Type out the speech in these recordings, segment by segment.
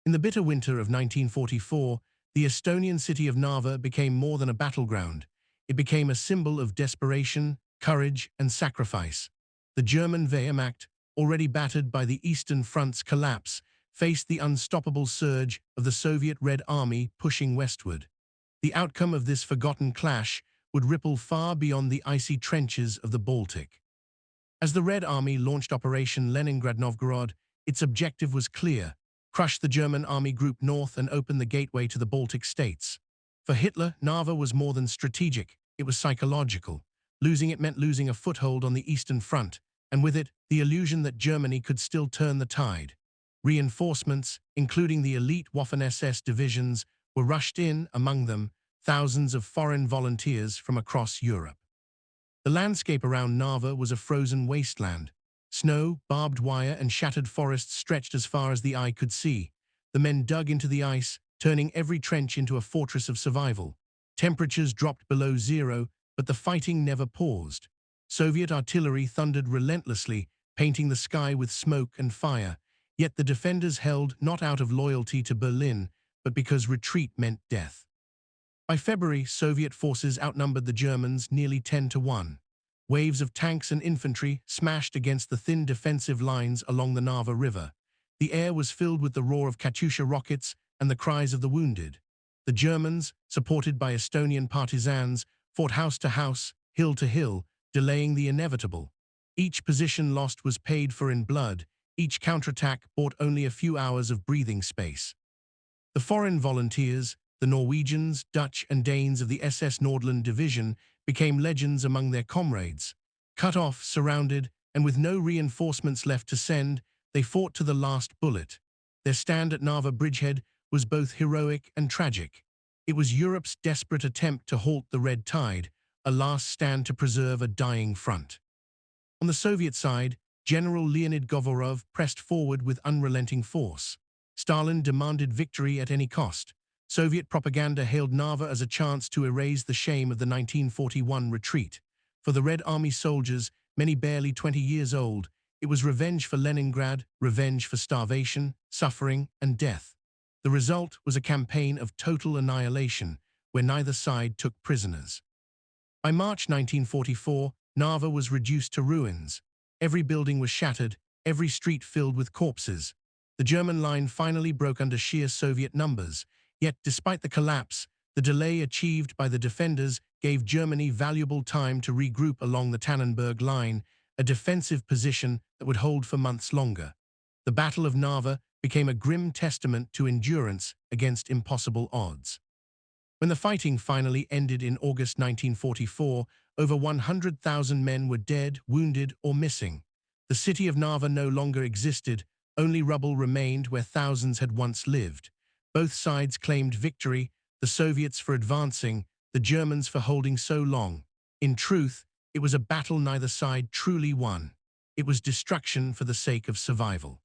In the bitter winter of 1944, the Estonian city of Narva became more than a battleground. It became a symbol of desperation, courage, and sacrifice. The German Wehrmacht, already battered by the Eastern Front's collapse, faced the unstoppable surge of the Soviet Red Army pushing westward. The outcome of this forgotten clash would ripple far beyond the icy trenches of the Baltic. As the Red Army launched Operation Leningrad Novgorod, its objective was clear: crush the German army group north and open the gateway to the Baltic states. For Hitler, Narva was more than strategic, it was psychological. Losing it meant losing a foothold on the Eastern Front, and with it, the illusion that Germany could still turn the tide. Reinforcements, including the elite Waffen-SS divisions, were rushed in, among them thousands of foreign volunteers from across Europe. The landscape around Narva was a frozen wasteland. Snow, barbed wire, and shattered forests stretched as far as the eye could see. The men dug into the ice, turning every trench into a fortress of survival. Temperatures dropped below zero, but the fighting never paused. Soviet artillery thundered relentlessly, painting the sky with smoke and fire. Yet the defenders held not out of loyalty to Berlin, but because retreat meant death. By February, Soviet forces outnumbered the Germans nearly 10-1. Waves of tanks and infantry smashed against the thin defensive lines along the Narva River. The air was filled with the roar of Katyusha rockets and the cries of the wounded. The Germans, supported by Estonian partisans, fought house to house, hill to hill, delaying the inevitable. Each position lost was paid for in blood. Each counterattack bought only a few hours of breathing space. The foreign volunteers, the Norwegians, Dutch, and Danes of the SS Nordland Division, became legends among their comrades. Cut off, surrounded, and with no reinforcements left to send, they fought to the last bullet. Their stand at Narva bridgehead was both heroic and tragic. It was Europe's desperate attempt to halt the red tide, a last stand to preserve a dying front. On the Soviet side, General Leonid Govorov pressed forward with unrelenting force. Stalin demanded victory at any cost. Soviet propaganda hailed Narva as a chance to erase the shame of the 1941 retreat. For the Red Army soldiers, many barely 20 years old, it was revenge for Leningrad, revenge for starvation, suffering, and death. The result was a campaign of total annihilation, where neither side took prisoners. By March 1944, Narva was reduced to ruins. Every building was shattered, every street filled with corpses. The German line finally broke under sheer Soviet numbers. Yet, despite the collapse, the delay achieved by the defenders gave Germany valuable time to regroup along the Tannenberg Line, a defensive position that would hold for months longer. The Battle of Narva became a grim testament to endurance against impossible odds. When the fighting finally ended in August 1944, over 100,000 men were dead, wounded, or missing. The city of Narva no longer existed, only rubble remained where thousands had once lived. Both sides claimed victory, the Soviets for advancing, the Germans for holding so long. In truth, it was a battle neither side truly won. It was destruction for the sake of survival.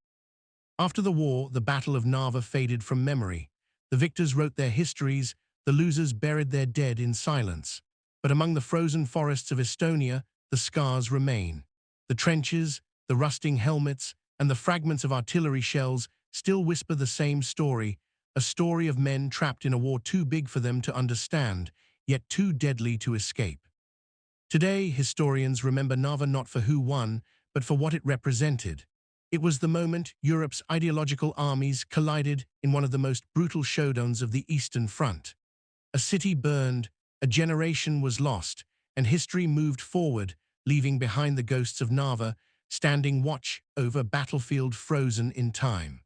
After the war, the Battle of Narva faded from memory. The victors wrote their histories, the losers buried their dead in silence. But among the frozen forests of Estonia, the scars remain. The trenches, the rusting helmets, and the fragments of artillery shells still whisper the same story, a story of men trapped in a war too big for them to understand, yet too deadly to escape. Today, historians remember Narva not for who won, but for what it represented. It was the moment Europe's ideological armies collided in one of the most brutal showdowns of the Eastern Front. A city burned, a generation was lost, and history moved forward, leaving behind the ghosts of Narva, standing watch over a battlefield frozen in time.